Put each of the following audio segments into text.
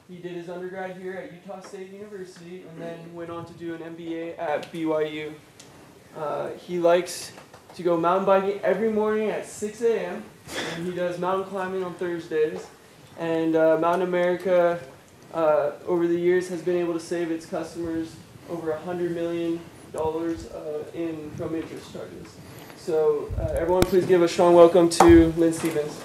He did his undergrad here at Utah State University and then went on to do an MBA at BYU. He likes to go mountain biking every morning at 6 a.m. and he does mountain climbing on Thursdays. And Mountain America, over the years, has been able to save its customers over $100 million from interest charges. So everyone please give a strong welcome to Lynn Stevens.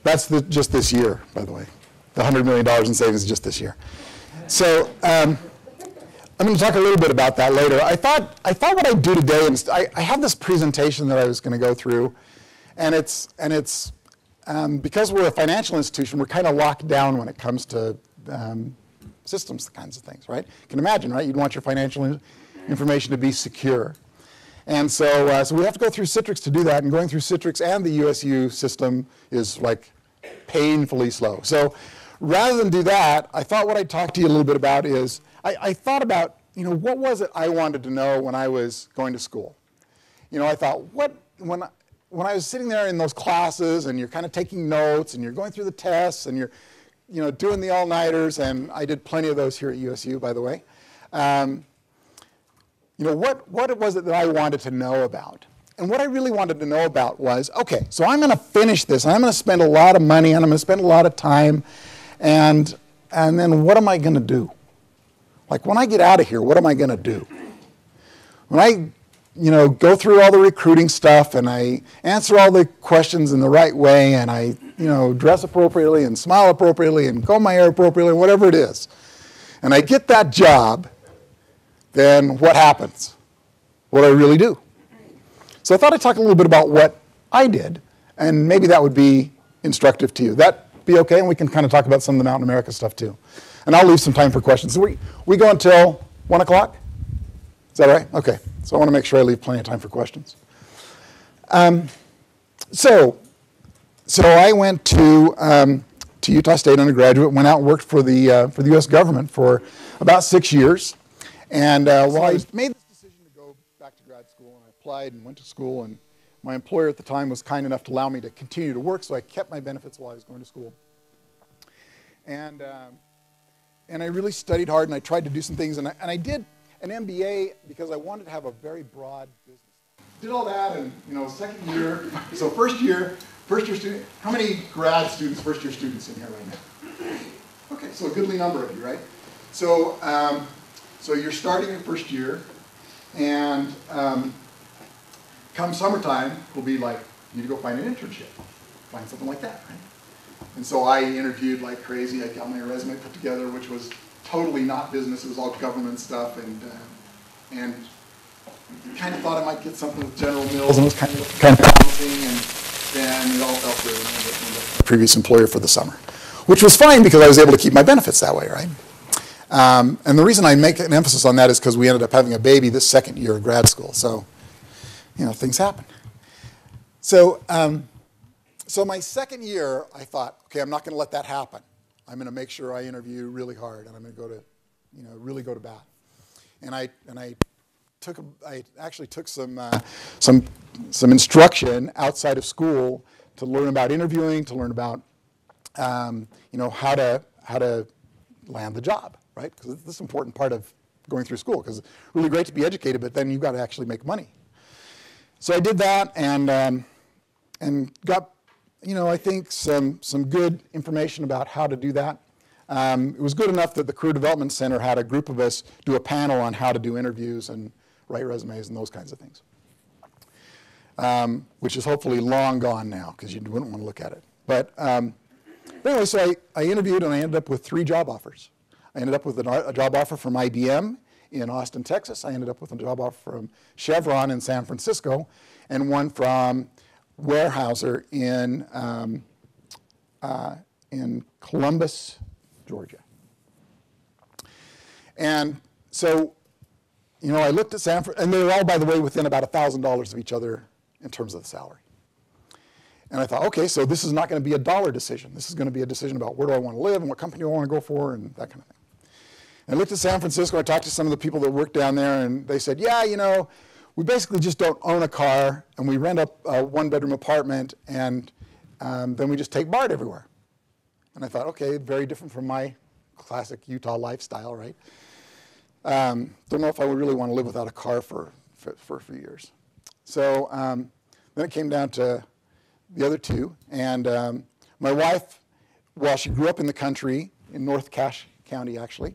That's just this year, by the way. The $100 million in savings just this year. So I'm going to talk a little bit about that later. I thought what I'd do today, and I have this presentation that I was going to go through, and it's because we're a financial institution, we're kind of locked down when it comes to systems kinds of things, right? You can imagine, right? You'd want your financial information to be secure. And so, so we have to go through Citrix to do that, and going through Citrix and the USU system is like painfully slow. So rather than do that, I thought what I'd talk to you a little bit about is, I thought about, you know, what was it I wanted to know when I was going to school? You know, I thought, when I was sitting there in those classes and you're kind of taking notes and you're going through the tests and you're, you know, doing the all-nighters, and I did plenty of those here at USU, by the way. You know, what was it that I wanted to know about? And what I really wanted to know about was, okay, so I'm going to finish this, and I'm going to spend a lot of money, and I'm going to spend a lot of time, and then what am I going to do? Like, when I get out of here, what am I going to do? When I, you know, go through all the recruiting stuff, and I answer all the questions in the right way, and I, you know, dress appropriately, and smile appropriately, and comb my hair appropriately, whatever it is, and I get that job, then what happens? What do I really do? So I thought I'd talk a little bit about what I did, and maybe that would be instructive to you. That be okay? And we can kind of talk about some of the Mountain America stuff too. And I'll leave some time for questions. So we go until 1 o'clock? Is that right? Okay. So I want to make sure I leave plenty of time for questions. So I went to Utah State undergraduate, went out and worked for the U.S. government for about 6 years. And while I made this decision to go back to grad school, and I applied and went to school, and my employer at the time was kind enough to allow me to continue to work, so I kept my benefits while I was going to school. And I really studied hard, and I tried to do some things, and I did an MBA because I wanted to have a very broad business. Did all that, and you know, second year, so first year student. How many grad students, first year students in here right now? Okay, so a goodly number of you, right? So. So you're starting your first year, and come summertime, we'll be like, you need to go find an internship, find something like that, right? And so I interviewed like crazy. I got my resume put together, which was totally not business. It was all government stuff, and kind of thought I might get something with General Mills, and it was kind of promising, and then it all fell through, and I ended up with my previous employer for the summer, which was fine because I was able to keep my benefits that way, right? And the reason I make an emphasis on that is because we ended up having a baby this second year of grad school. So, you know, things happen. So, so my second year, I thought, okay, I'm not going to let that happen. I'm going to make sure I interview really hard, and I'm going to go to, you know, really go to bat. And I actually took some instruction outside of school to learn about interviewing, to learn about, you know, how to land the job. Right? Because this is an important part of going through school, because it's really great to be educated, but then you've got to actually make money. So I did that, and got, you know, I think some good information about how to do that. It was good enough that the Career Development Center had a group of us do a panel on how to do interviews and write resumes and those kinds of things, which is hopefully long gone now, because you wouldn't want to look at it. But anyway, so I interviewed, and I ended up with 3 job offers. I ended up with a job offer from IBM in Austin, Texas. I ended up with a job offer from Chevron in San Francisco, and one from Weyerhaeuser in Columbus, Georgia. And so, you know, I looked at San Francisco, and they were all, by the way, within about $1,000 of each other in terms of the salary. And I thought, okay, so this is not going to be a dollar decision. This is going to be a decision about where do I want to live and what company do I want to go for and that kind of thing. And I looked at San Francisco. I talked to some of the people that work down there, and they said, yeah, you know, we basically just don't own a car, and we rent a one-bedroom apartment, and then we just take BART everywhere. And I thought, okay, very different from my classic Utah lifestyle, right? Don't know if I would really want to live without a car for a few years. So then it came down to the other two, and my wife, while she grew up in the country, in North Cache County actually,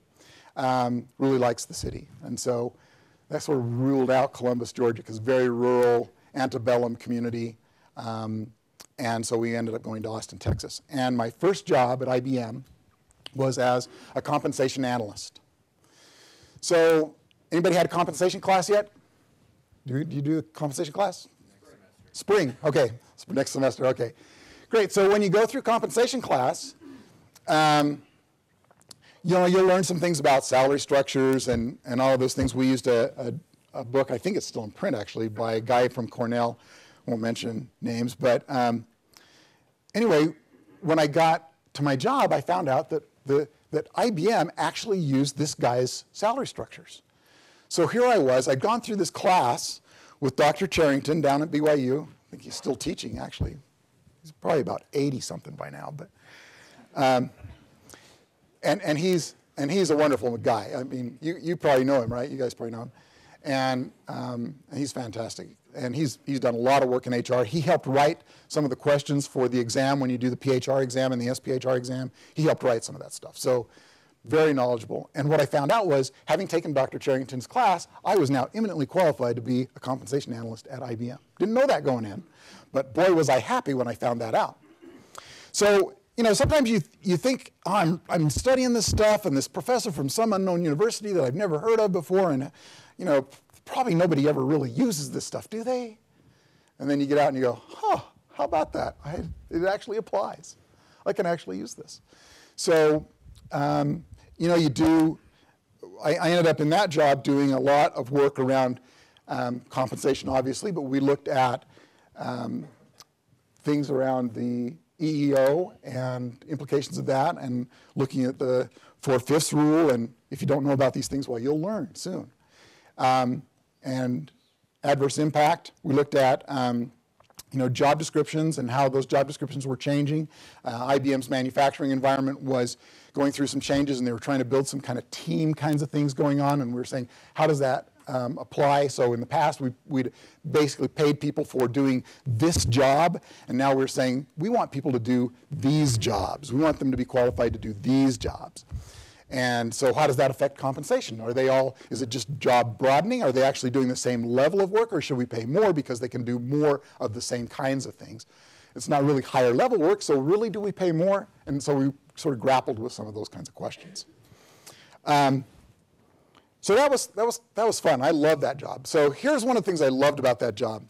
really likes the city. And so that sort of ruled out Columbus, Georgia, because very rural, antebellum community. And so we ended up going to Austin, Texas. And my first job at IBM was as a compensation analyst. So anybody had a compensation class yet? Do you do a compensation class? Next semester. Spring, okay. Next semester, okay. Great, so when you go through compensation class, you'll learn some things about salary structures and all of those things. We used a book, I think it's still in print actually, by a guy from Cornell. Won't mention names, but anyway, when I got to my job, I found out that IBM actually used this guy's salary structures. So here I was, I'd gone through this class with Dr. Charrington down at BYU. I think he's still teaching actually. He's probably about 80-something by now, but and he's a wonderful guy. I mean, you probably know him, right? You guys probably know him. And he's fantastic. And he's done a lot of work in HR. He helped write some of the questions for the exam when you do the PHR exam and the SPHR exam. He helped write some of that stuff. So very knowledgeable. And what I found out was, having taken Dr. Charrington's class, I was now eminently qualified to be a compensation analyst at IBM. Didn't know that going in, but boy was I happy when I found that out. So, sometimes you think, oh, I'm studying this stuff, and this professor from some unknown university that I've never heard of before, and probably nobody ever really uses this stuff, do they? And then you get out and you go, huh, how about that? It actually applies. I can actually use this. So, I ended up in that job doing a lot of work around compensation, obviously, but we looked at things around the EEO and implications of that, and looking at the 4/5 rule. And if you don't know about these things, well, you'll learn soon. And adverse impact, we looked at job descriptions and how those job descriptions were changing. IBM's manufacturing environment was going through some changes, and they were trying to build some kind of team kinds of things going on, and we were saying, how does that apply? So in the past, we'd basically paid people for doing this job, and now we're saying, we want people to do these jobs. We want them to be qualified to do these jobs. And so how does that affect compensation? Is it just job broadening? Are they actually doing the same level of work, or should we pay more because they can do more of the same kinds of things? It's not really higher level work, so really do we pay more? And so we sort of grappled with some of those kinds of questions. So that was fun. I loved that job. So here's one of the things I loved about that job.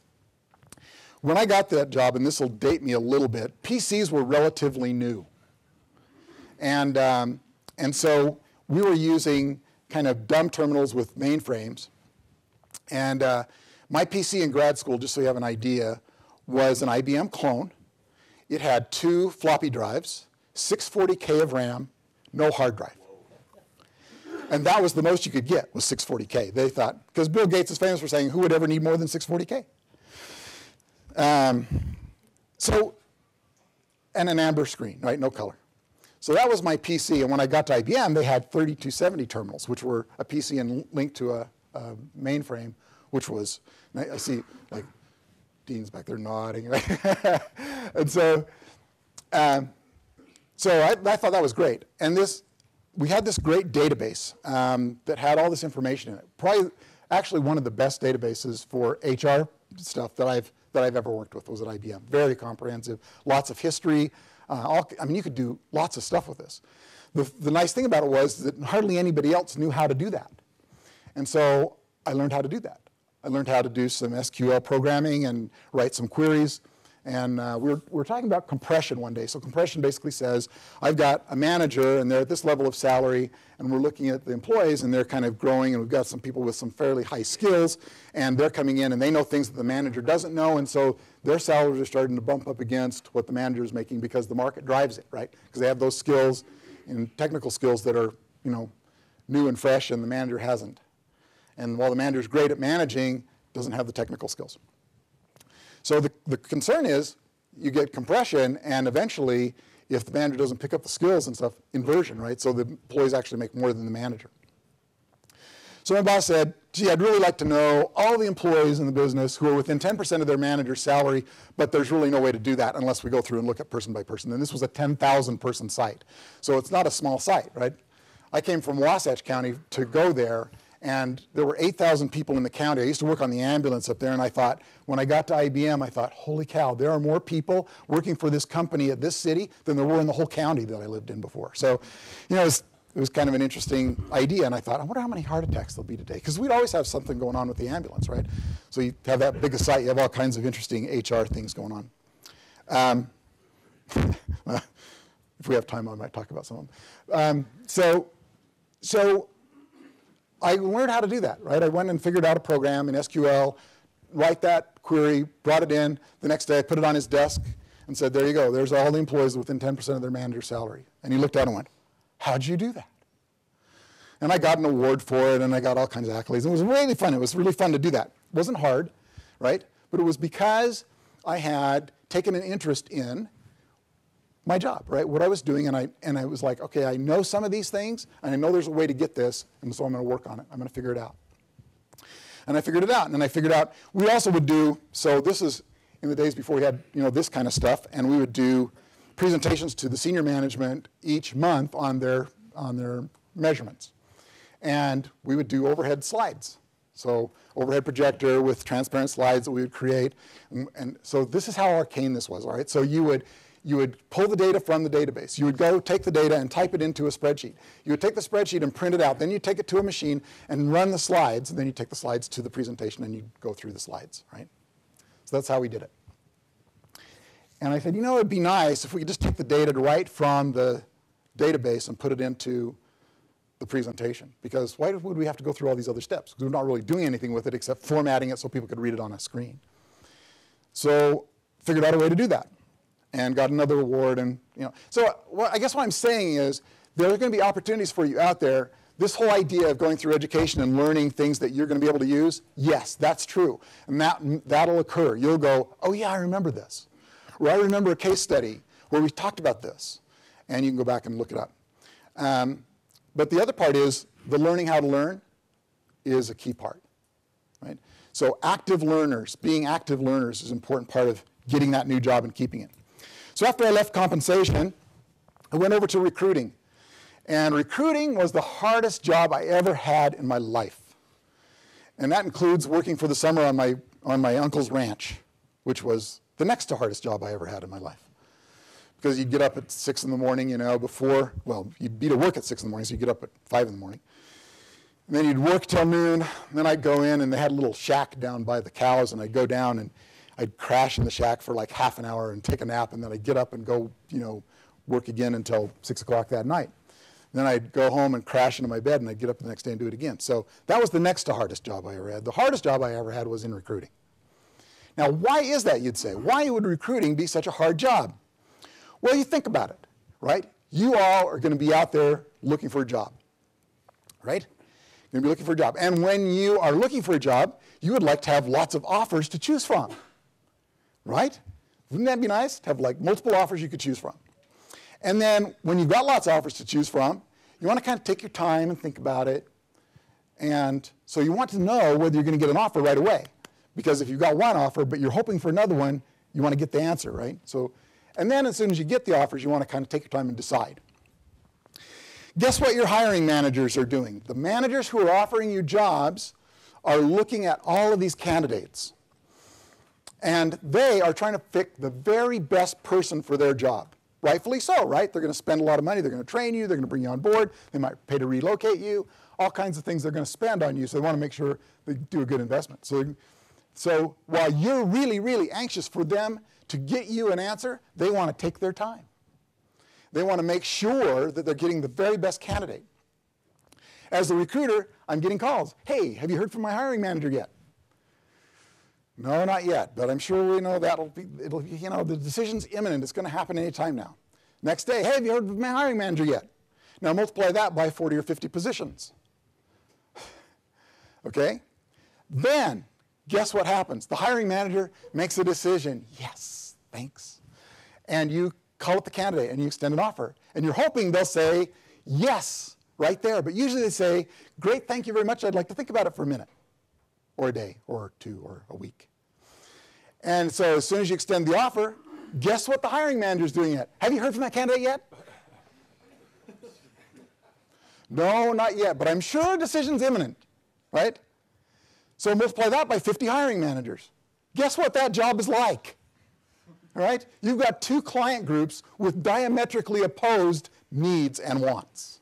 When I got that job, and this will date me a little bit, PCs were relatively new. And so we were using kind of dumb terminals with mainframes. And my PC in grad school, just so you have an idea, was an IBM clone. It had 2 floppy drives, 640K of RAM, no hard drive. And that was the most you could get, was 640K. They thought, because Bill Gates is famous for saying, who would ever need more than 640K? And an amber screen, right, no color. So that was my PC, and when I got to IBM, they had 3270 terminals, which were a PC and linked to a mainframe, which was, I see, like, Dean's back there nodding, right? And so I thought that was great. And we had this great database that had all this information in it. Probably, actually, one of the best databases for HR stuff that I've ever worked with was at IBM. Very comprehensive, lots of history. You could do lots of stuff with this. The nice thing about it was that hardly anybody else knew how to do that. And so I learned how to do that. I learned how to do some SQL programming and write some queries. And we were talking about compression one day. So compression basically says, I've got a manager, and they're at this level of salary, and we're looking at the employees, and they're kind of growing, and we've got some people with some fairly high skills, and they're coming in, and they know things that the manager doesn't know, and so their salaries are starting to bump up against what the manager is making because the market drives it, right? Because they have those skills and technical skills that are, new and fresh, and the manager hasn't. And while the manager's great at managing, doesn't have the technical skills. So the concern is you get compression, and eventually, if the manager doesn't pick up the skills and stuff, inversion, right? So the employees actually make more than the manager. So my boss said, gee, I'd really like to know all the employees in the business who are within 10% of their manager's salary, but there's really no way to do that unless we go through and look at person by person. And this was a 10,000 person site. So it's not a small site, right? I came from Wasatch County to go there, and there were 8,000 people in the county. I used to work on the ambulance up there, and I thought, when I got to IBM, I thought, holy cow, there are more people working for this company at this city than there were in the whole county that I lived in before. So, you know, it was kind of an interesting idea, and I thought, I wonder how many heart attacks there'll be today, because we'd always have something going on with the ambulance, right? So you have that big a site, you have all kinds of interesting HR things going on. If we have time, I might talk about some of them. So I learned how to do that, right? I went and figured out a program in SQL, write that query, brought it in. The next day I put it on his desk and said, there you go, there's all the employees within 10% of their manager's salary. And he looked at it and went, how'd you do that? And I got an award for it, and I got all kinds of accolades. It was really fun. It was really fun to do that. It wasn't hard, right? But it was because I had taken an interest in my job, right? What I was doing, and I was like, okay, I know some of these things, and I know there's a way to get this, and so I'm going to work on it. I'm going to figure it out. And I figured it out, and then I figured out we also would do, so this is in the days before we had, you know, this kind of stuff, and we would do presentations to the senior management each month on their measurements. And we would do overhead slides. So overhead projector with transparent slides that we would create. And so this is how arcane this was, all right? So you would pull the data from the database. You would go take the data and type it into a spreadsheet. You would take the spreadsheet and print it out. Then you take it to a machine and run the slides. And then you take the slides to the presentation and you go through the slides, right? So that's how we did it. And I said, you know, it'd be nice if we could just take the data right from the database and put it into the presentation. Because why would we have to go through all these other steps? Because we're not really doing anything with it except formatting it so people could read it on a screen. So figured out a way to do that and got another award. And, you know, so I guess what I'm saying is there are going to be opportunities for you out there. This whole idea of going through education and learning things that you're going to be able to use, yes, that's true. And that'll occur. You'll go, oh yeah, I remember this. Or I remember a case study where we talked about this. And you can go back and look it up. But the other part is the learning how to learn is a key part, right? So active learners, being active learners is an important part of getting that new job and keeping it. So after I left compensation, I went over to recruiting. And recruiting was the hardest job I ever had in my life. And that includes working for the summer on my uncle's ranch, which was the next to hardest job I ever had in my life. Because you'd get up at 6 in the morning, you know, you'd be to work at 6 in the morning, so you'd get up at 5 in the morning. And then you'd work till noon, and then I'd go in, and they had a little shack down by the cows, and I'd go down, and I'd crash in the shack for like half an hour and take a nap, and then I'd get up and go, you know, work again until 6 o'clock that night. And then I'd go home and crash into my bed, and I'd get up the next day and do it again. So that was the next to hardest job I ever had. The hardest job I ever had was in recruiting. Now, why is that, you'd say? Why would recruiting be such a hard job? Well, you think about it, right? You all are going to be out there looking for a job, right? You're going to be looking for a job. And when you are looking for a job, you would like to have lots of offers to choose from, right? Wouldn't that be nice to have like multiple offers you could choose from? And then when you've got lots of offers to choose from, you want to kind of take your time and think about it. And so you want to know whether you're going to get an offer right away. Because if you've got one offer, but you're hoping for another one, you want to get the answer, right? So, and then as soon as you get the offers, you want to kind of take your time and decide. Guess what your hiring managers are doing? The managers who are offering you jobs are looking at all of these candidates. And they are trying to pick the very best person for their job. Rightfully so, right? They're going to spend a lot of money. They're going to train you. They're going to bring you on board. They might pay to relocate you. All kinds of things they're going to spend on you. So they want to make sure they do a good investment. So while you're really, really anxious for them to get you an answer, they want to take their time. They want to make sure that they're getting the very best candidate. As the recruiter, I'm getting calls. Hey, have you heard from my hiring manager yet? No, not yet, but I'm sure we know the decision's imminent. It's going to happen any time now. Next day, hey, have you heard from my hiring manager yet? Now multiply that by 40 or 50 positions. Okay? Then guess what happens? The hiring manager makes a decision. Yes, thanks. And you call up the candidate and you extend an offer. And you're hoping they'll say yes right there. But usually they say, great, thank you very much. I'd like to think about it for a minute or a day or two or a week. And so as soon as you extend the offer, guess what the hiring manager's doing yet? Have you heard from that candidate yet? No, not yet, but I'm sure a decision's imminent, right? So multiply that by 50 hiring managers. Guess what that job is like, all right? You've got two client groups with diametrically opposed needs and wants.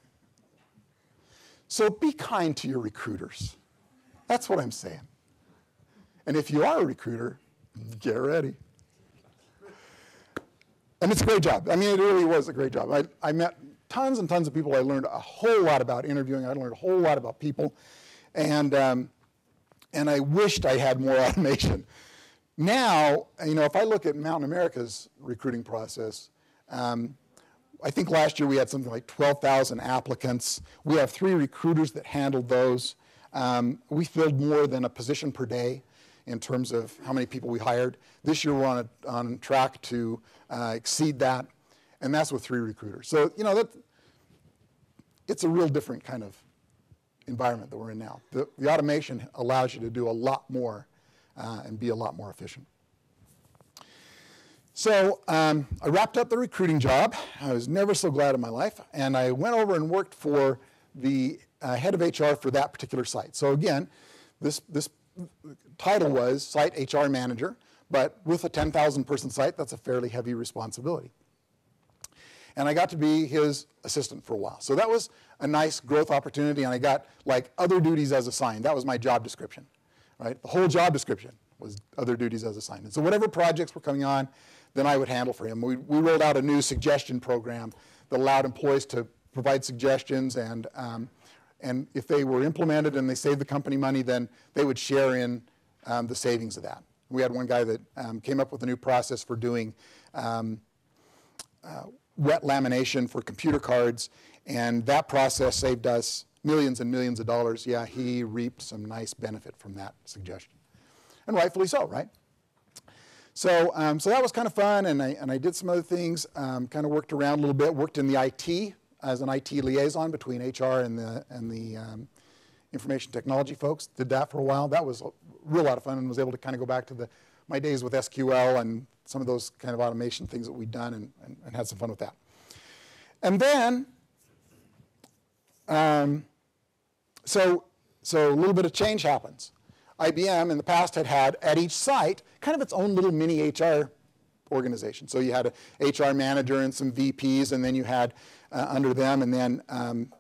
So be kind to your recruiters. That's what I'm saying. And if you are a recruiter, get ready. And it's a great job. I mean, it really was a great job. I met tons and tons of people. I learned a whole lot about interviewing. I learned a whole lot about people. And I wished I had more automation. Now, if I look at Mountain America's recruiting process, I think last year we had something like 12,000 applicants. We have 3 recruiters that handled those. We filled more than a position per day in terms of how many people we hired. This year we're on track to exceed that, and that's with 3 recruiters. So, it's a real different kind of environment that we're in now. The automation allows you to do a lot more and be a lot more efficient. So I wrapped up the recruiting job. I was never so glad in my life, and I went over and worked for the head of HR for that particular site. So again, this title was Site HR Manager, but with a 10,000 person site, that's a fairly heavy responsibility. And I got to be his assistant for a while. So that was a nice growth opportunity, and I got like other duties as assigned. That was my job description, right? The whole job description was other duties as assigned. And so whatever projects were coming on, then I would handle for him. We rolled out a new suggestion program that allowed employees to provide suggestions, and if they were implemented and they saved the company money, then they would share in the savings of that. We had one guy that came up with a new process for doing wet lamination for computer cards, and that process saved us millions and millions of dollars. Yeah, he reaped some nice benefit from that suggestion, and rightfully so, right? So, so that was kind of fun, and I did some other things, kind of worked around a little bit, worked in the IT as an IT liaison between HR and the information technology folks. Did that for a while. That was a real lot of fun, and was able to kind of go back to my days with SQL and some of those kind of automation things that we'd done, and had some fun with that. And then, so a little bit of change happens. IBM in the past had at each site kind of its own little mini HR organization. So you had a HR manager and some VPs, and then you had under them, and then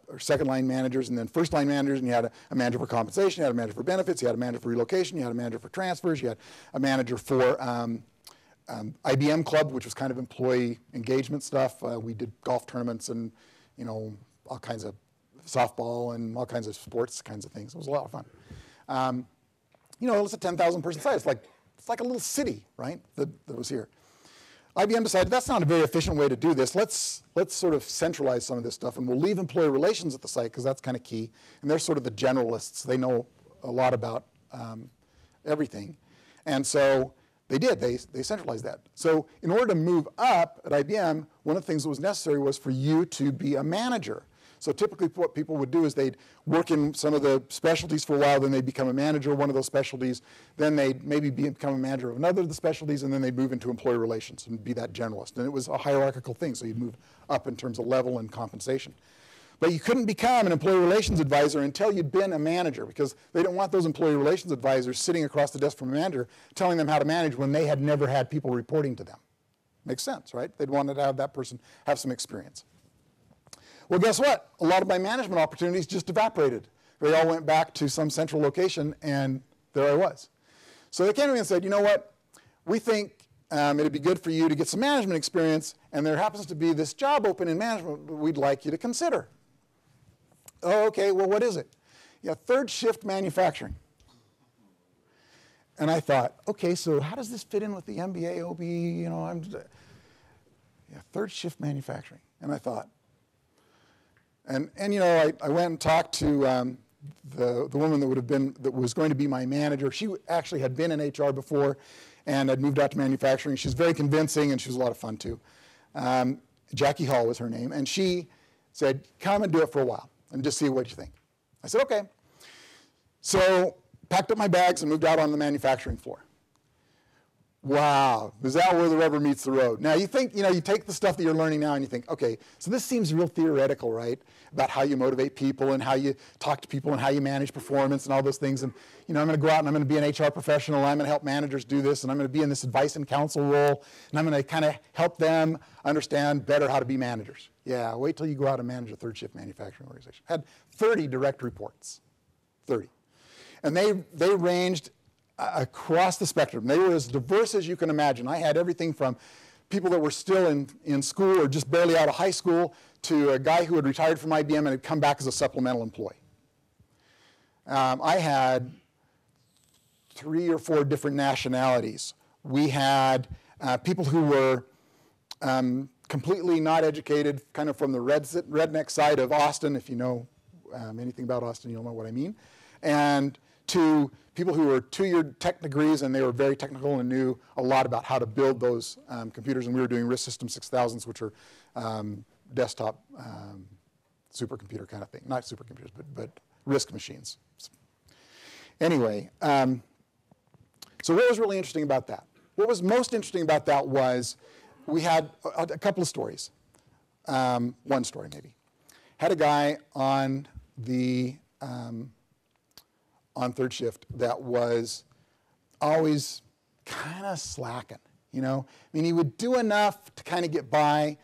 or second line managers, and then first line managers, and you had a manager for compensation, you had a manager for benefits, you had a manager for relocation, you had a manager for transfers, you had a manager for IBM Club, which was kind of employee engagement stuff. We did golf tournaments and all kinds of softball and all kinds of sports kinds of things. It was a lot of fun. It's a 10,000 person site. It's like a little city, right, that was here. IBM decided that's not a very efficient way to do this. Let's sort of centralize some of this stuff, and we'll leave employee relations at the site because that's kind of key. And they're sort of the generalists. They know a lot about everything. And so they did. They centralized that. So in order to move up at IBM, one of the things that was necessary was for you to be a manager. So typically what people would do is they'd work in some of the specialties for a while, then they'd become a manager of one of those specialties, then they'd maybe become a manager of another of the specialties, and then they'd move into employee relations and be that generalist. And it was a hierarchical thing, so you'd move up in terms of level and compensation. But you couldn't become an employee relations advisor until you'd been a manager, because they didn't want those employee relations advisors sitting across the desk from a manager telling them how to manage when they had never had people reporting to them. Makes sense, right? They'd wanted to have that person have some experience. Well, guess what? A lot of my management opportunities just evaporated. They all went back to some central location, and there I was. So they came to me and said, you know what? We think it'd be good for you to get some management experience, and there happens to be this job open in management we'd like you to consider. Oh, okay, well, what is it? Yeah, third shift manufacturing. And I thought, okay, so how does this fit in with the MBA, OB, third shift manufacturing. And I thought, and I went and talked to the woman that was going to be my manager, she actually had been in HR before and had moved out to manufacturing. She's very convincing, and she was a lot of fun too. Jackie Hall was her name, and she said, come and do it for a while and just see what you think. I said, okay. So packed up my bags and moved out on the manufacturing floor. Wow, is that where the rubber meets the road? Now you think, you take the stuff that you're learning now and you think, okay, so this seems real theoretical, right? About how you motivate people and how you talk to people and how you manage performance and all those things. And, I'm going to go out and I'm going to be an HR professional. And I'm going to help managers do this. And I'm going to be in this advice and counsel role. And I'm going to kind of help them understand better how to be managers. Yeah, wait till you go out and manage a third shift manufacturing organization. Had 30 direct reports, 30. And they ranged across the spectrum. They were as diverse as you can imagine. I had everything from people that were still in school or just barely out of high school to a guy who had retired from IBM and had come back as a supplemental employee. I had 3 or 4 different nationalities. We had people who were completely not educated, kind of from the redneck side of Austin. If you know anything about Austin, you'll know what I mean. And to people who were 2-year tech degrees, and they were very technical and knew a lot about how to build those computers. And we were doing RISC System 6000s, which are desktop supercomputer kind of thing. Not supercomputers, but RISC machines. Anyway, so what was really interesting about that? What was most interesting about that was we had a couple of stories. One story, maybe. Had a guy on the on third shift that was always kind of slacking, I mean, he would do enough to kind of get by,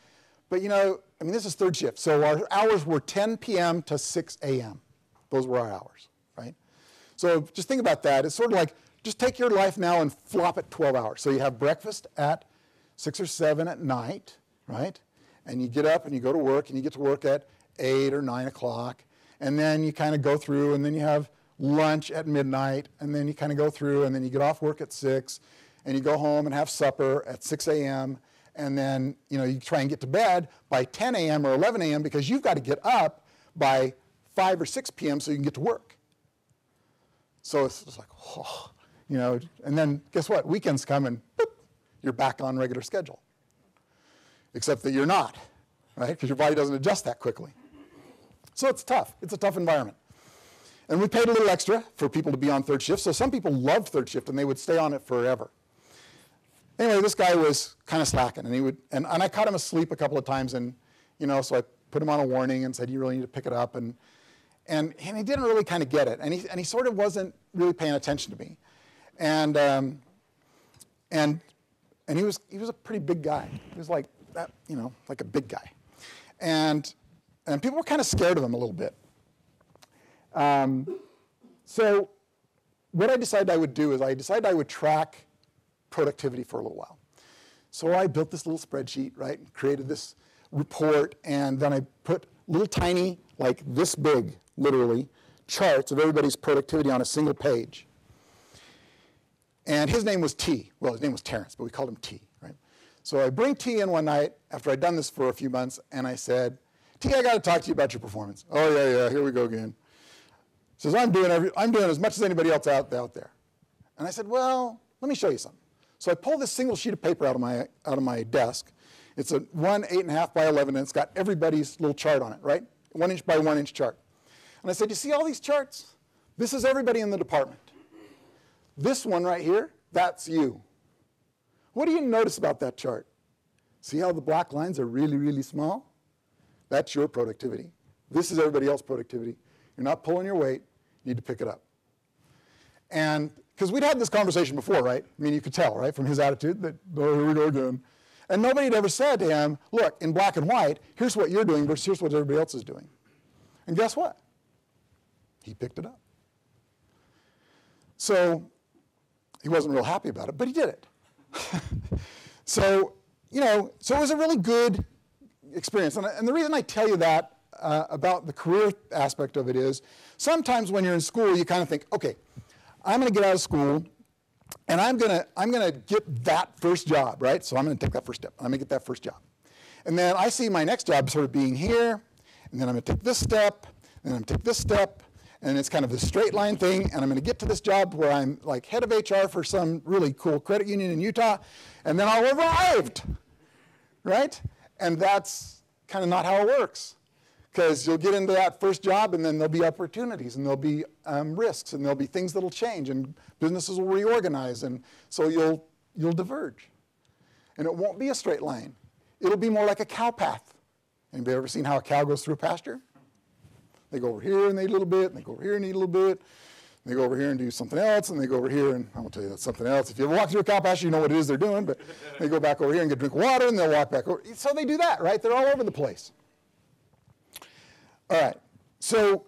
but this is third shift, so our hours were 10 p.m. to 6 a.m. Those were our hours, right? So just think about that. It's sort of like, just take your life now and flop it 12 hours. So you have breakfast at 6 or 7 at night, right? And you get up and you go to work, and you get to work at 8 or 9 o'clock, and then you kind of go through, and then you have lunch at midnight, and then you kind of go through, and then you get off work at 6, and you go home and have supper at 6 a.m., and then you try and get to bed by 10 a.m. or 11 a.m. because you've got to get up by 5 or 6 p.m. so you can get to work. So it's just like, and then guess what? Weekends come and boop, you're back on regular schedule. Except that you're not, right? Because your body doesn't adjust that quickly. So it's tough. It's a tough environment. And we paid a little extra for people to be on third shift. So some people loved third shift, and they would stay on it forever. Anyway, this guy was kind of slacking, and I caught him asleep a couple of times, and so I put him on a warning and said, you really need to pick it up, and he didn't really kind of get it, and he sort of wasn't really paying attention to me, and he was a pretty big guy. He was like that, like a big guy, and people were kind of scared of him a little bit. So what I decided I would do is I decided I would track productivity for a little while. So I built this little spreadsheet, right, and created this report, and then I put little tiny, like this big, literally, charts of everybody's productivity on a single page. And his name was T. Well, his name was Terrence, but we called him T, right? So I bring T in one night after I'd done this for a few months, and I said, T, I got to talk to you about your performance. Oh, yeah, here we go again. He says, I'm doing as much as anybody else out there. And I said, well, let me show you something. So I pull this single sheet of paper out of my desk. It's a 8.5 by 11, and it's got everybody's little chart on it, right? 1 inch by 1 inch chart. And I said, you see all these charts? This is everybody in the department. This one right here, that's you. What do you notice about that chart? See how the black lines are really, really small? That's your productivity. This is everybody else's productivity. You're not pulling your weight. You need to pick it up. And because we'd had this conversation before, right? I mean, you could tell, right, from his attitude that, oh, here we go again. And nobody had ever said to him, look, in black and white, here's what you're doing versus here's what everybody else is doing. And guess what? He picked it up. So he wasn't real happy about it, but he did it. So it was a really good experience. And the reason I tell you that about the career aspect of it is sometimes when you're in school, you kind of think, okay, I'm going to get out of school, and I'm going to get that first job, right? So I'm going to take that first step. I'm going to get that first job. And then I see my next job sort of being here, and then I'm going to take this step, and then I'm going to take this step, and it's kind of this straight line thing, and I'm going to get to this job where I'm like head of HR for some really cool credit union in Utah, and then I'll have arrived, right? And that's kind of not how it works, because you'll get into that first job, and then there'll be opportunities, and there'll be risks, and there'll be things that'll change, and businesses will reorganize, and so you'll diverge. And it won't be a straight line. It'll be more like a cow path. Anybody ever seen how a cow goes through a pasture? They go over here and they eat a little bit, and they go over here and eat a little bit, and they go over here and do something else, and they go over here and I won't tell you that's something else. If you ever walk through a cow pasture, you know what it is they're doing, but they go back over here and get a drink of water, and they'll walk back over. So they do that, right? They're all over the place. All right, so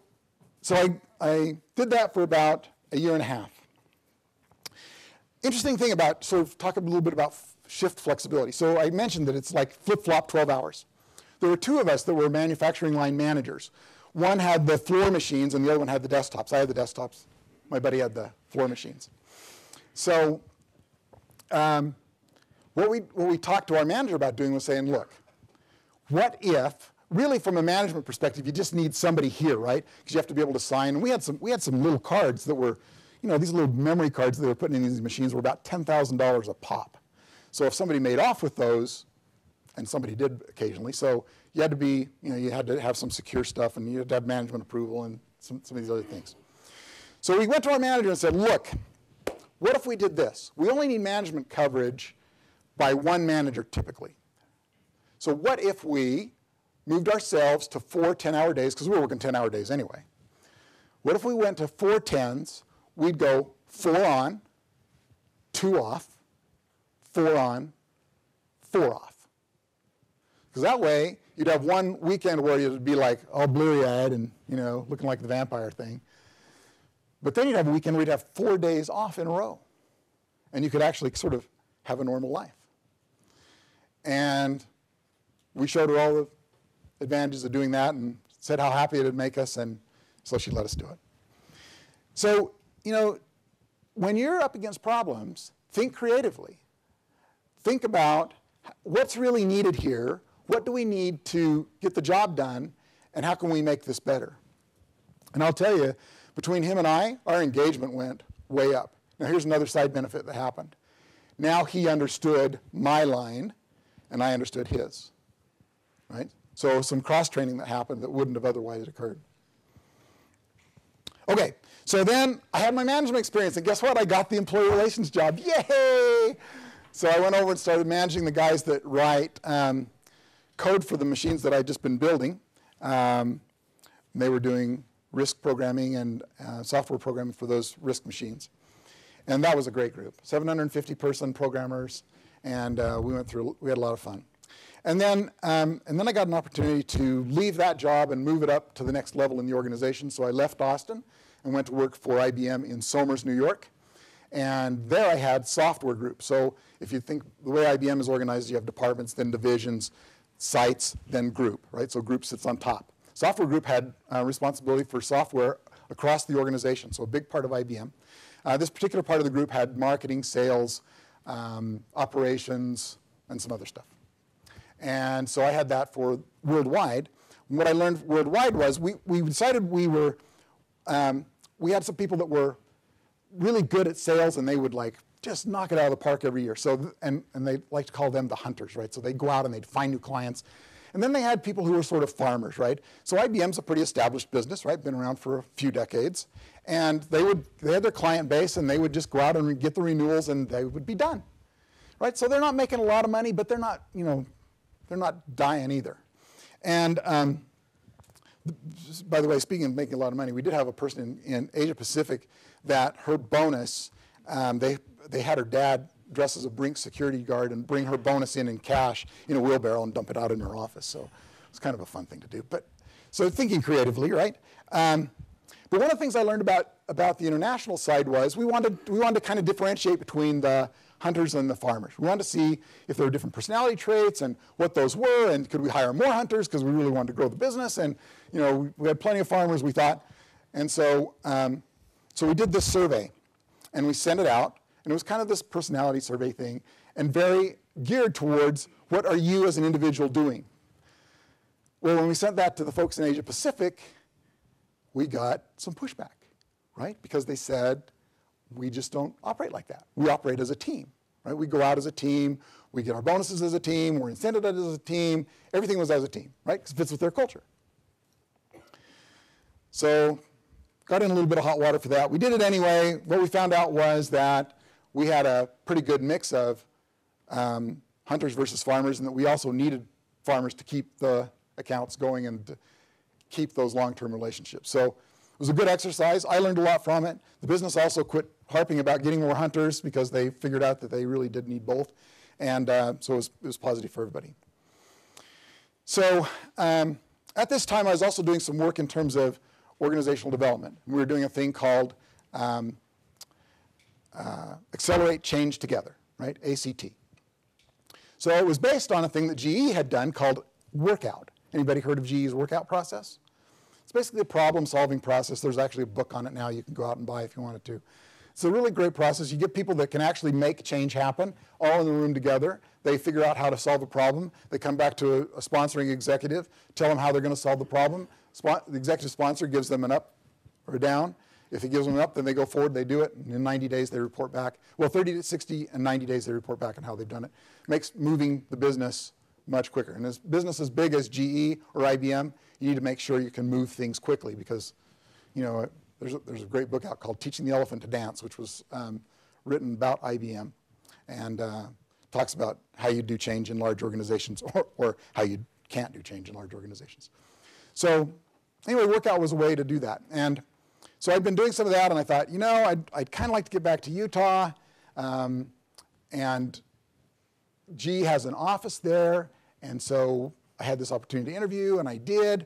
I did that for about a year and a half. Interesting thing about, sort of talk a little bit about shift flexibility. So I mentioned that it's like flip-flop 12 hours. There were two of us that were manufacturing line managers. One had the floor machines, and the other one had the desktops. I had the desktops. My buddy had the floor machines. So what we talked to our manager about doing was saying, look, what if, really from a management perspective, you just need somebody here, right? Because you have to be able to sign. And we had some little cards that were, these little memory cards that they were putting in these machines were about $10,000 a pop. So if somebody made off with those, and somebody did occasionally, so you had to be, you had to have some secure stuff, and you had to have management approval and some of these other things. So we went to our manager and said, look, what if we did this? We only need management coverage by one manager typically. So what if we moved ourselves to 4 10-hour days, because we were working 10-hour days anyway. What if we went to 4 10s? We'd go 4 on, 2 off, 4 on, 4 off. Because that way, you'd have one weekend where you'd be like all bleary-eyed and, looking like the vampire thing. But then you'd have a weekend where you'd have 4 days off in a row. And you could actually sort of have a normal life. And we showed her all the advantages of doing that and said how happy it would make us, and so she let us do it. So, when you're up against problems, think creatively. Think about what's really needed here. What do we need to get the job done, and how can we make this better? And I'll tell you, between him and I, our engagement went way up. Now here's another side benefit that happened. Now he understood my line, and I understood his, right? So some cross-training that happened that wouldn't have otherwise occurred. Okay, so then I had my management experience, and guess what? I got the employee relations job. Yay! So I went over and started managing the guys that write code for the machines that I'd just been building. They were doing risk programming and software programming for those risk machines. And that was a great group, 750-person programmers, and we had a lot of fun. And then I got an opportunity to leave that job and move it up to the next level in the organization. So I left Austin and went to work for IBM in Somers, New York. And there I had software groups. So if you think the way IBM is organized, you have departments, then divisions, sites, then group, right? So group sits on top. Software group had responsibility for software across the organization, so a big part of IBM. This particular part of the group had marketing, sales, operations, and some other stuff. And so I had that for worldwide. And what I learned worldwide was we decided we had some people that were really good at sales, and they would just knock it out of the park every year. So and they like to call them the hunters, right? So they'd go out and they'd find new clients. And then they had people who were sort of farmers, right? So IBM's a pretty established business, right? Been around for a few decades. And they had their client base, and they would just go out and get the renewals, and they would be done, right? So they're not making a lot of money, but they're not, they're not dying either. And by the way, speaking of making a lot of money, we did have a person in Asia Pacific that her bonus, they had her dad dress as a Brink security guard and bring her bonus in cash in a wheelbarrow and dump it out in her office. So it's kind of a fun thing to do. But so thinking creatively, right? But one of the things I learned about the international side was we wanted to kind of differentiate between the hunters and the farmers. We wanted to see if there were different personality traits and what those were, and could we hire more hunters because we really wanted to grow the business. And we had plenty of farmers, we thought. And so so we did this survey, and we sent it out. And it was kind of this personality survey thing, and very geared towards what are you as an individual doing. Well, when we sent that to the folks in Asia Pacific, we got some pushback, right? Because they said, we just don't operate like that. We operate as a team, right? We go out as a team, we get our bonuses as a team, we're incented as a team, everything was as a team, right? Because it fits with their culture. So got in a little bit of hot water for that. We did it anyway. What we found out was that we had a pretty good mix of hunters versus farmers, and that we also needed farmers to keep the accounts going and to keep those long-term relationships. So it was a good exercise. I learned a lot from it. The business also quit harping about getting more hunters because they figured out that they really did need both. And so it was positive for everybody. So at this time, I was also doing some work in terms of organizational development. We were doing a thing called Accelerate Change Together, right? ACT. So it was based on a thing that GE had done called Workout. Anybody heard of GE's workout process? It's basically a problem-solving process. There's actually a book on it now you can go out and buy if you wanted to. It's a really great process. You get people that can actually make change happen, all in the room together. They figure out how to solve a problem. They come back to a sponsoring executive, tell them how they're going to solve the problem. The executive sponsor gives them an up or a down. If he gives them an up, then they go forward, they do it, and in 90 days they report back. Well, 30 to 60 and 90 days they report back on how they've done it. Makes moving the business much quicker. And as business as big as GE or IBM, you need to make sure you can move things quickly because, you know, there's a great book out called Teaching the Elephant to Dance, which was written about IBM and talks about how you do change in large organizations or how you can't do change in large organizations. So anyway, workout was a way to do that. And so I'd been doing some of that, and I thought, you know, I'd kind of like to get back to Utah, and GE has an office there, and so I had this opportunity to interview, and I did,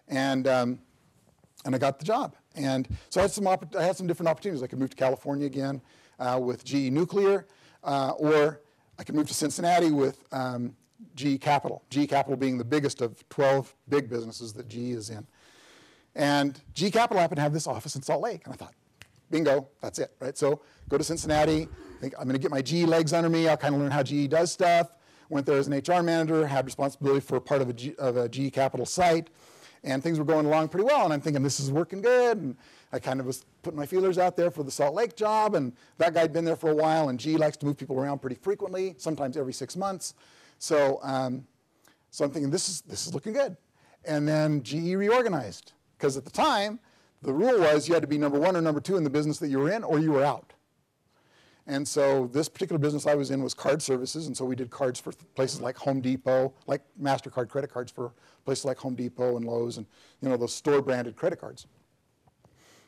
and I got the job. And so I had some different opportunities. I could move to California again with GE Nuclear, or I could move to Cincinnati with GE Capital. GE Capital being the biggest of 12 big businesses that GE is in. And GE Capital happened to have this office in Salt Lake. And I thought, bingo, that's it, right? So go to Cincinnati, think I'm going to get my GE legs under me. I'll kind of learn how GE does stuff. Went there as an HR manager, had responsibility for part of a GE Capital site. And things were going along pretty well. And I'm thinking, this is working good. And I kind of was putting my feelers out there for the Salt Lake job. And that guy had been there for a while. And GE likes to move people around pretty frequently, sometimes every 6 months. So I'm thinking, this is looking good. And then GE reorganized. Because at the time, the rule was you had to be number 1 or number 2 in the business that you were in, or you were out. And so this particular business I was in was card services, and so we did cards for places like Home Depot, like MasterCard credit cards for places like Home Depot and Lowe's, and you know those store-branded credit cards.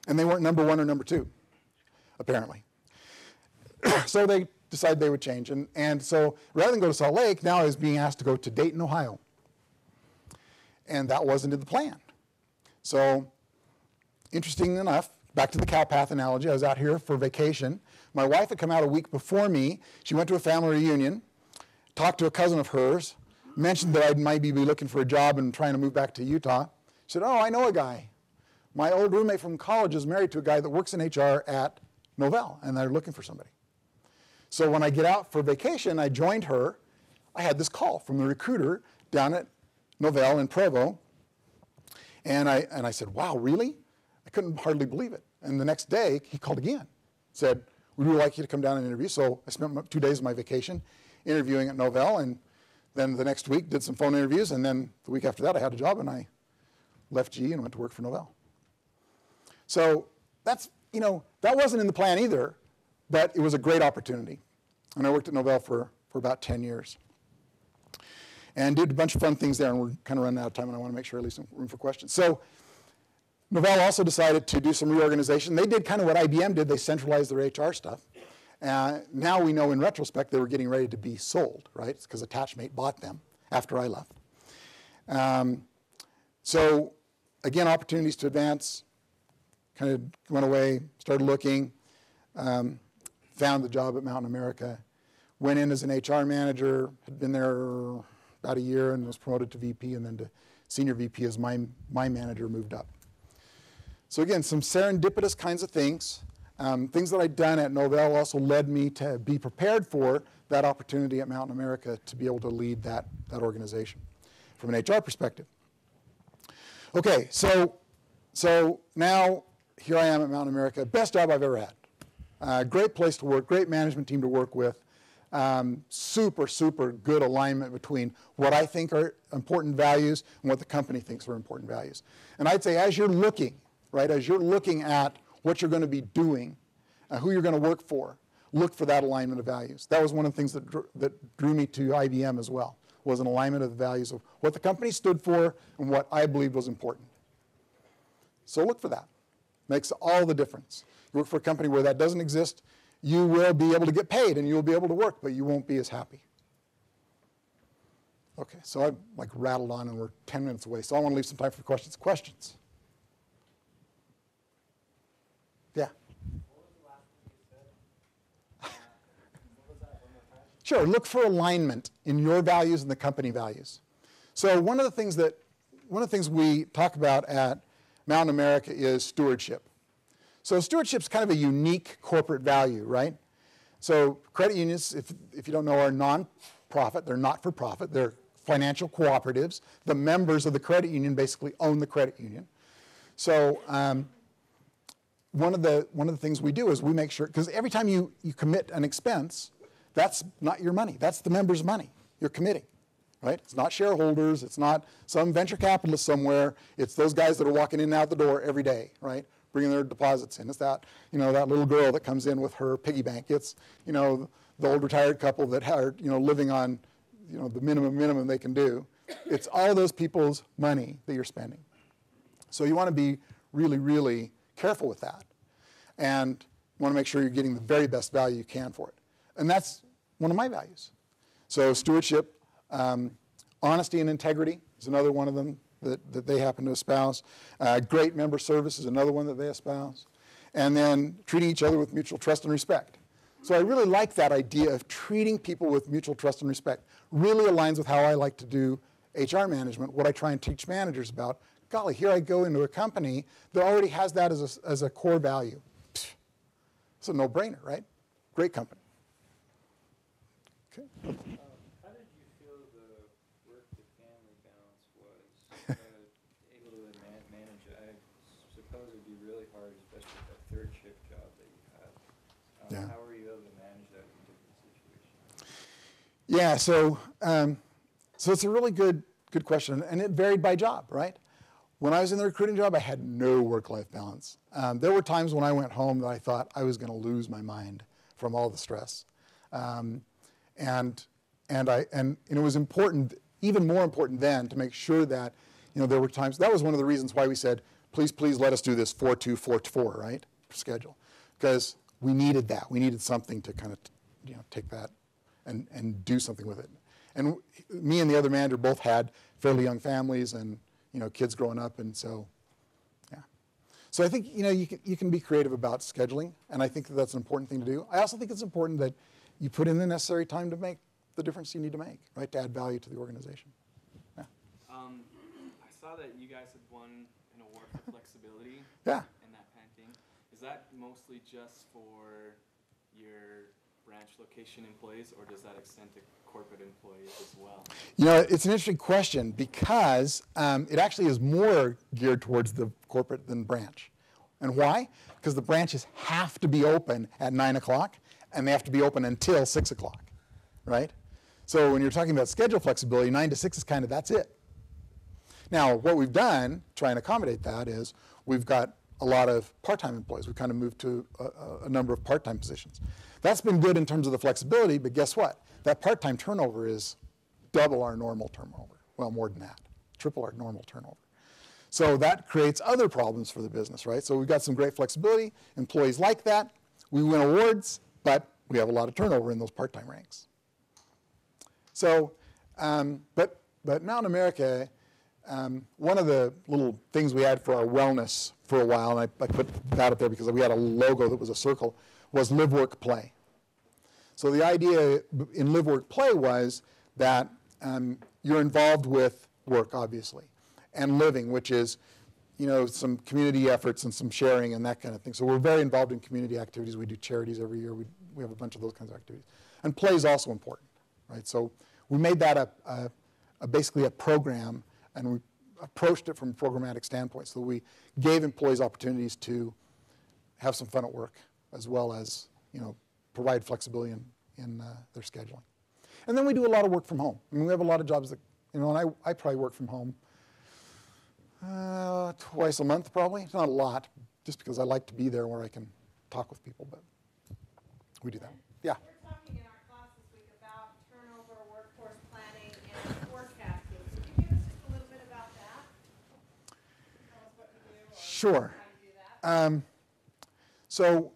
And they weren't number 1 or number 2, apparently. So they decided they would change, and so rather than go to Salt Lake, now I was being asked to go to Dayton, Ohio, and that wasn't in the plan. So, interesting enough, back to the cow path analogy, I was out here for vacation. My wife had come out a week before me. She went to a family reunion, talked to a cousin of hers, mentioned that I might be looking for a job and trying to move back to Utah. She said, oh, I know a guy. My old roommate from college is married to a guy that works in HR at Novell, and they're looking for somebody. So when I get out for vacation, I joined her. I had this call from the recruiter down at Novell in Provo. And I said, wow, really? I couldn't hardly believe it. And the next day, he called again, said, we'd really like you to come down and interview. So I spent 2 days of my vacation interviewing at Novell, and then the next week did some phone interviews, and then the week after that I had a job, and I left GE and went to work for Novell. So that's, you know, that wasn't in the plan either, but it was a great opportunity. And I worked at Novell for about 10 years. And did a bunch of fun things there, and we're kind of running out of time, and I want to make sure I leave some room for questions. So Novell also decided to do some reorganization. They did kind of what IBM did. They centralized their HR stuff. Now we know in retrospect they were getting ready to be sold, right? It's because Attachmate bought them after I left. So again, opportunities to advance, kind of went away, started looking, found the job at Mountain America, went in as an HR manager, had been there about a year and was promoted to VP, and then to senior VP as my manager moved up. So again, some serendipitous kinds of things. Things that I'd done at Novell also led me to be prepared for that opportunity at Mountain America to be able to lead that organization from an HR perspective. Okay, so So now, here I am at Mountain America. Best job I've ever had. Great place to work, great management team to work with. Super, super good alignment between what I think are important values and what the company thinks are important values. And I'd say as you're looking, right, as you're looking at what you're going to be doing, who you're going to work for, look for that alignment of values. That was one of the things that drew me to IBM as well, was an alignment of the values of what the company stood for and what I believed was important. So look for that. Makes all the difference. You work for a company where that doesn't exist, you will be able to get paid and you will be able to work, but you won't be as happy. Okay, so I've like rattled on and we're 10 minutes away, so I want to leave some time for questions. Questions? Yeah? What was the last thing you said? What was that one more time? Sure, look for alignment in your values and the company values. So one of the things we talk about at Mountain America is stewardship. So stewardship is kind of a unique corporate value, right? So credit unions, if you don't know, are non-profit. They're not for profit. They're financial cooperatives. The members of the credit union basically own the credit union. So one of the things we do is we make sure, because every time you commit an expense, that's not your money. That's the members' money you're committing. Right? It's not shareholders. It's not some venture capitalist somewhere. It's those guys that are walking in and out the door every day, right? Bringing their deposits in. It's that, that little girl that comes in with her piggy bank. It's, the old retired couple that are, living on, the minimum they can do. It's all those people's money that you're spending. So you want to be really, really careful with that. And you want to make sure you're getting the very best value you can for it. And that's one of my values. So stewardship, honesty and integrity is another one of them that they happen to espouse. Great member service is another one that they espouse. And then treating each other with mutual trust and respect. So I really like that idea of treating people with mutual trust and respect. Really aligns with how I like to do HR management, what I try and teach managers about. Golly, here I go into a company that already has that as a core value. Psh, it's a no-brainer, right? Great company. Okay. How did you feel the work-to-family balance was able to manage? I suppose it would be really hard, especially with that third shift job that you had. Yeah. How were you able to manage that in different situations? Yeah, so it's a really good question, and it varied by job, right? When I was in the recruiting job, I had no work-life balance. There were times when I went home that I thought I was going to lose my mind from all the stress. And it was important, even more important then, to make sure that, there were times. That was one of the reasons why we said, please let us do this 4-2, 4-4, right, schedule, because we needed that. We needed something to kind of, take that and do something with it. And me and the other manager both had fairly young families and kids growing up, and so yeah. So I think you can be creative about scheduling, and I think that's an important thing to do. I also think it's important that you put in the necessary time to make the difference you need to make, right, to add value to the organization. Yeah. I saw that you guys had won an award for flexibility. Yeah. In that painting. Is that mostly just for your branch location employees, or does that extend to corporate employees as well? It's an interesting question because it actually is more geared towards the corporate than branch. And why? Because the branches have to be open at 9 o'clock and they have to be open until 6 o'clock, right? So when you're talking about schedule flexibility, 9 to 6 is kind of, that's it. Now, what we've done, try and accommodate that, is we've got a lot of part-time employees. We've kind of moved to a number of part-time positions. That's been good in terms of the flexibility, but guess what? That part-time turnover is double our normal turnover. Well, more than that, triple our normal turnover. So that creates other problems for the business, right? So we've got some great flexibility. Employees like that. We win awards, but we have a lot of turnover in those part-time ranks. So, but Mountain America, one of the little things we had for our wellness for a while, and I put that up there because we had a logo that was a circle, was live, work, play. So the idea in live, work, play was that you're involved with work, obviously, and living, which is, some community efforts and some sharing and that kind of thing. So we're very involved in community activities. We do charities every year. We have a bunch of those kinds of activities. And play is also important, right? So we made that basically a program, and approached it from a programmatic standpoint. So we gave employees opportunities to have some fun at work, as well as, provide flexibility in their scheduling. And then we do a lot of work from home. I mean, we have a lot of jobs that, and I probably work from home twice a month probably. It's not a lot, just because I like to be there where I can talk with people, but we do that. Yeah? We're talking in our class this week about turnover, workforce planning, and forecasting. So can you give us just a little bit about that? Tell us what you do or Sure. how you do that. So,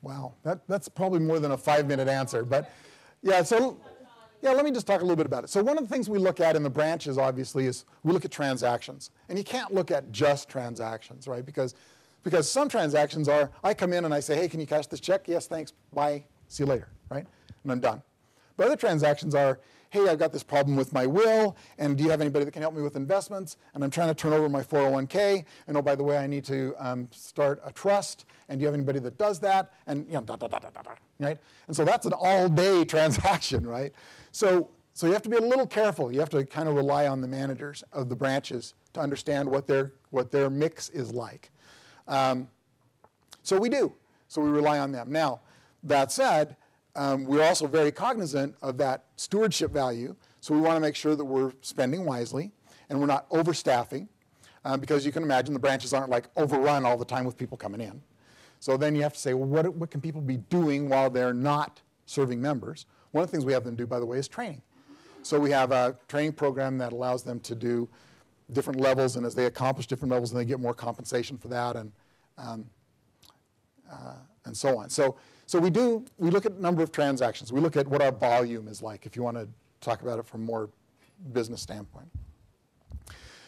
wow, that's probably more than a 5-minute answer, but yeah, so yeah, let me just talk a little bit about it. So one of the things we look at in the branches, obviously, is we look at transactions. And you can't look at just transactions, right? Because some transactions are, I come in and I say, hey, can you cash this check? Yes, thanks, bye, see you later, right? And I'm done. But other transactions are, hey, I've got this problem with my will, and do you have anybody that can help me with investments? And I'm trying to turn over my 401k, and oh, by the way, I need to start a trust, and do you have anybody that does that? And, right? And so that's an all-day transaction, right? So you have to be a little careful. You have to kind of rely on the managers of the branches to understand what their mix is like. So we do. So we rely on them. Now, that said, we're also very cognizant of that stewardship value, so we want to make sure that we're spending wisely and we're not overstaffing, because you can imagine the branches aren't like overrun all the time with people coming in. So then you have to say, well, what can people be doing while they're not serving members? One of the things we have them do, by the way, is training. So we have a training program that allows them to do different levels, and as they accomplish different levels, then they get more compensation for that, and so on. So we look at the number of transactions. We look at what our volume is like, if you want to talk about it from a more business standpoint.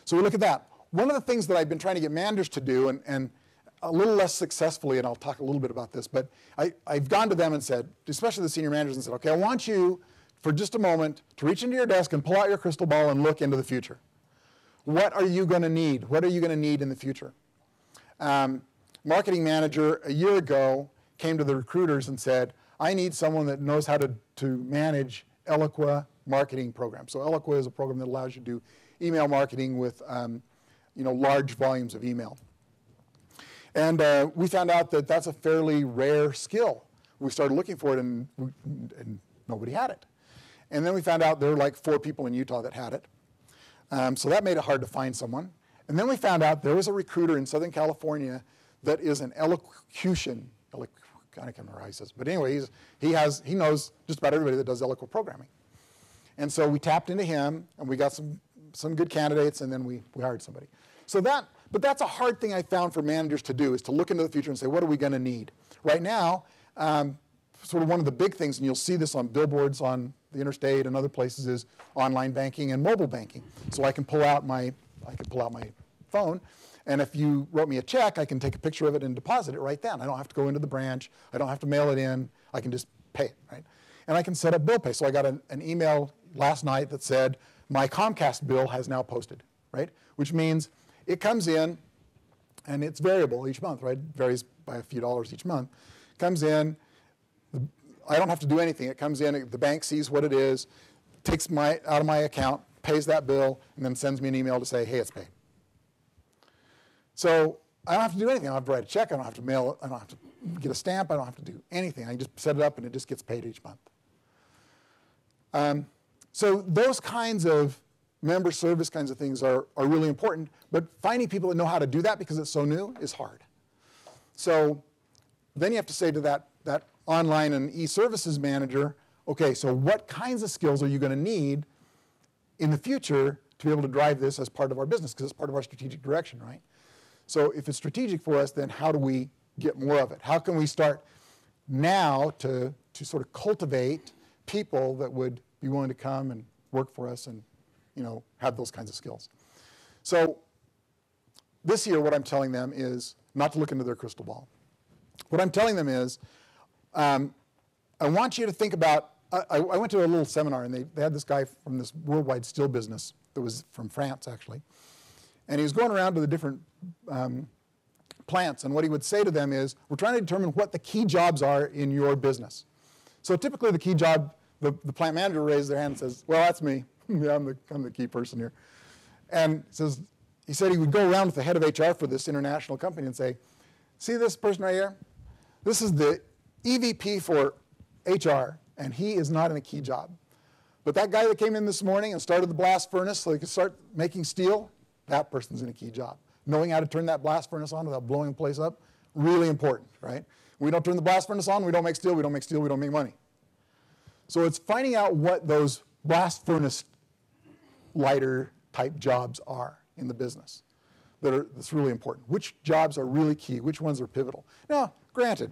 So we look at that. One of the things that I've been trying to get managers to do, and a little less successfully, and I'll talk a little bit about this, but I've gone to them and said, especially the senior managers, and said, okay, I want you for just a moment to reach into your desk and pull out your crystal ball and look into the future. What are you going to need? What are you going to need in the future? Marketing manager a year ago came to the recruiters and said, I need someone that knows how to manage Eloqua marketing programs. So Eloqua is a program that allows you to do email marketing with large volumes of email. And we found out that that's a fairly rare skill. We started looking for it, and nobody had it. And then we found out there were like 4 people in Utah that had it. So that made it hard to find someone. And then we found out there was a recruiter in Southern California that is an elocution. I can't remember how he says, but anyway, he knows just about everybody that does Eloqua programming. And so we tapped into him, and we got some good candidates, and then we hired somebody. But that's a hard thing I found for managers to do, is to look into the future and say, what are we going to need? Right now, sort of one of the big things, and you'll see this on billboards on the interstate and other places, is online banking and mobile banking. So I can pull out my phone, and if you wrote me a check, I can take a picture of it and deposit it right then. I don't have to go into the branch. I don't have to mail it in. I can just pay it, right? And I can set up bill pay. So I got an email last night that said, my Comcast bill has now posted, right? Which means it comes in, and it's variable each month, right? It varies by a few dollars each month. Comes in, I don't have to do anything. It comes in, the bank sees what it is, takes out of my account, pays that bill, and then sends me an email to say, hey, it's paid. So I don't have to do anything. I don't have to write a check. I don't have to mail it. I don't have to get a stamp. I don't have to do anything. I just set it up, and it just gets paid each month. So those kinds of member service kinds of things are really important, but finding people that know how to do that because it's so new is hard. So then you have to say to that online and e-services manager, okay, so what kinds of skills are you going to need in the future to be able to drive this as part of our business, because it's part of our strategic direction, right? So if it's strategic for us, then how do we get more of it? How can we start now to sort of cultivate people that would be willing to come and work for us and have those kinds of skills? So this year, what I'm telling them is not to look into their crystal ball. What I'm telling them is, I want you to think about, I went to a little seminar, and they had this guy from this worldwide steel business that was from France, actually. And he was going around to the different plants, and what he would say to them is, we're trying to determine what the key jobs are in your business. So typically the key job, the plant manager raises their hand and says, well, that's me. Yeah, I'm the key person here. And he said he would go around with the head of HR for this international company and say, see this person right here? This is the EVP for HR, and he is not in a key job. But that guy that came in this morning and started the blast furnace so he could start making steel, that person's in a key job. Knowing how to turn that blast furnace on without blowing the place up, really important, right? We don't turn the blast furnace on, we don't make steel, we don't make steel, we don't make money. So it's finding out what those blast furnace lighter type jobs are in the business that's really important. Which jobs are really key, which ones are pivotal. Now, granted,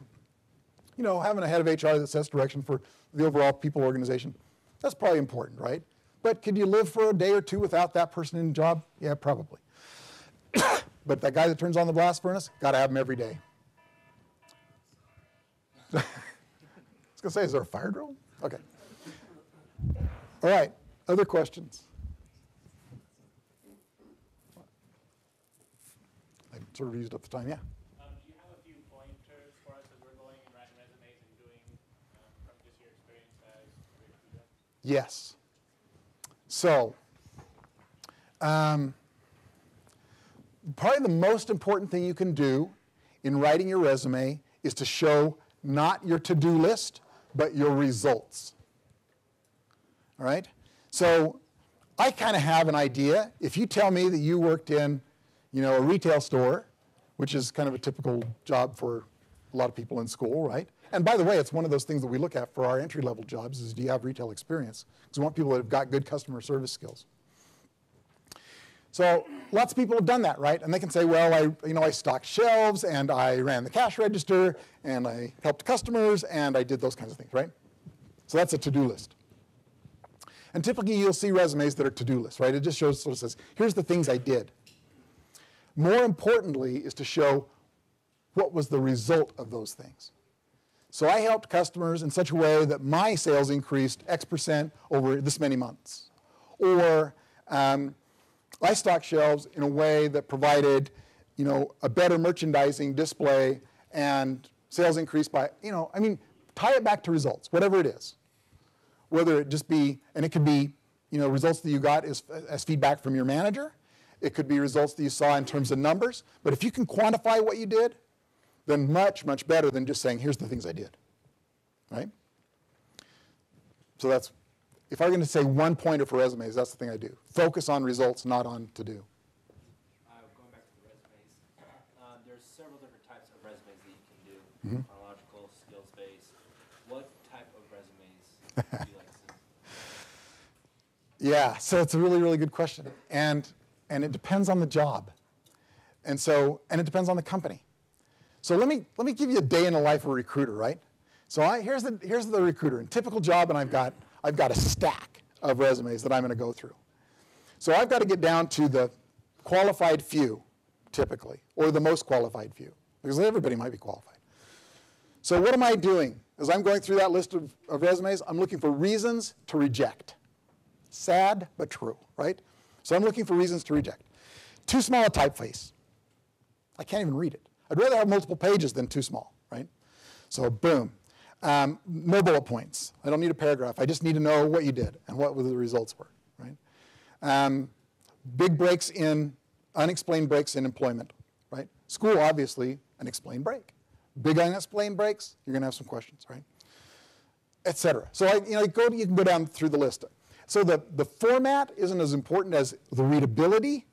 having a head of HR that sets direction for the overall people organization, that's probably important, right? But could you live for a day or two without that person in the job? Yeah, probably. But that guy that turns on the blast furnace, got to have him every day. I was going to say, is there a fire drill? Okay. All right, other questions? I sort of used up the time, yeah. Do you have a few pointers for us as we're going and writing resumes and doing from just your experience as a recruiter? Yes. So, probably the most important thing you can do in writing your resume is to show not your to-do list, but your results. All right? So I kind of have an idea. If you tell me that you worked in, a retail store, which is kind of a typical job for a lot of people in school, right? And by the way, it's one of those things that we look at for our entry-level jobs is, do you have retail experience? Because we want people that have got good customer service skills. So lots of people have done that, right? And they can say, well, I stocked shelves, and I ran the cash register, and I helped customers, and I did those kinds of things, right? So that's a to-do list. And typically you'll see resumes that are to-do lists, right? It just sort of says, here's the things I did. More importantly is to show what was the result of those things. So I helped customers in such a way that my sales increased X% over this many months. Or I stocked shelves in a way that provided, a better merchandising display and sales increased by, tie it back to results, whatever it is. Whether it just be, and it could be, results that you got as feedback from your manager. It could be results that you saw in terms of numbers. But if you can quantify what you did, then much, much better than just saying, here's the things I did, right? So that's, if I'm going to say one pointer for resumes, that's the thing I do. Focus on results, not on to do. Going back to the resumes, there's several different types of resumes that you can do, chronological, skills-based. What type of resumes do you like to see? Yeah, so it's a really, really good question. And it depends on the job. And it depends on the company. So let me give you a day in the life of a recruiter, right? So here's the recruiter, in typical job, and I've got a stack of resumes that I'm going to go through. So I've got to get down to the qualified few, typically, or the most qualified few, because everybody might be qualified. So what am I doing? As I'm going through that list of resumes, I'm looking for reasons to reject. Sad, but true, right? So I'm looking for reasons to reject. Too small a typeface. I can't even read it. I'd rather have multiple pages than too small, right? So boom. No bullet points. I don't need a paragraph. I just need to know what you did and what the results were, right? Big breaks unexplained breaks in employment, right? School, obviously, an explained break. Big unexplained breaks, you're going to have some questions, right? Et cetera. So you can go down through the list. So the format isn't as important as the readability,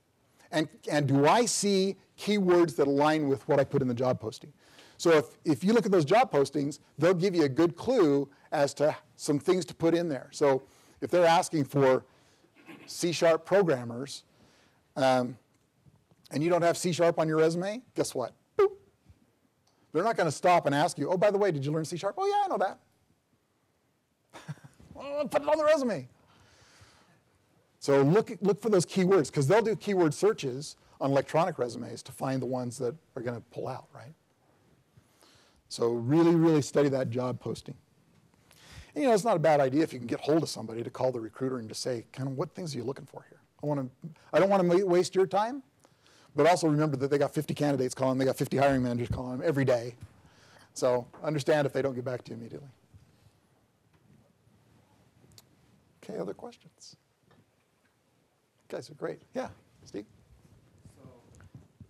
and do I see keywords that align with what I put in the job posting? So if you look at those job postings, they'll give you a good clue as to some things to put in there. So if they're asking for C# programmers, and you don't have C# on your resume, guess what? Boop. They're not going to stop and ask you, oh, by the way, did you learn C#? Oh, yeah, I know that. Well, put it on the resume. So look for those keywords, because they'll do keyword searches on electronic resumes to find the ones that are going to pull out, right? So really, really study that job posting. And, it's not a bad idea if you can get hold of somebody to call the recruiter and just say, kind of, what things are you looking for here? I don't want to waste your time, but also remember that they got 50 candidates calling, they got 50 hiring managers calling them every day. So understand if they don't get back to you immediately. Okay, other questions? guys are great. Yeah, Steve? So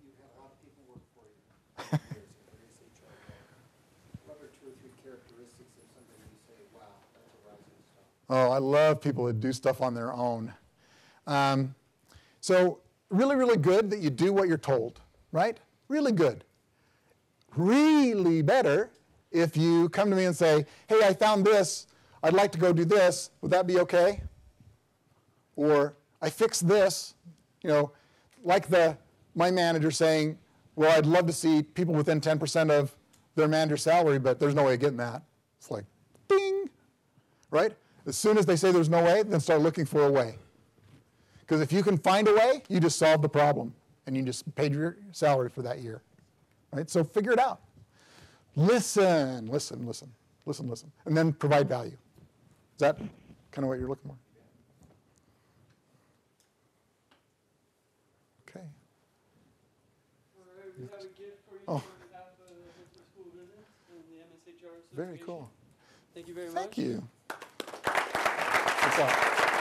you've had a lot of people work for you for years in various HR roles. What are 2 or 3 characteristics of somebody you say, wow, that's a rising star? Oh, I love people that do stuff on their own. So really, really good that you do what you're told, right? Really good. Really better if you come to me and say, hey, I found this. I'd like to go do this. Would that be okay? Or I fixed this. You know, like my manager saying, well, I'd love to see people within 10% of their manager's salary, but there's no way of getting that. It's like, ding, right? As soon as they say there's no way, then start looking for a way. Because if you can find a way, you just solve the problem, and you just paid your salary for that year, right? So figure it out. Listen, listen, listen, listen, listen, and then provide value. Is that kind of what you're looking for? Okay. All right, we have a gift for you Oh. on behalf of the Huntsman School of Business and the MSHR Association. Very cool. Thank you very much. Thank you. What's up?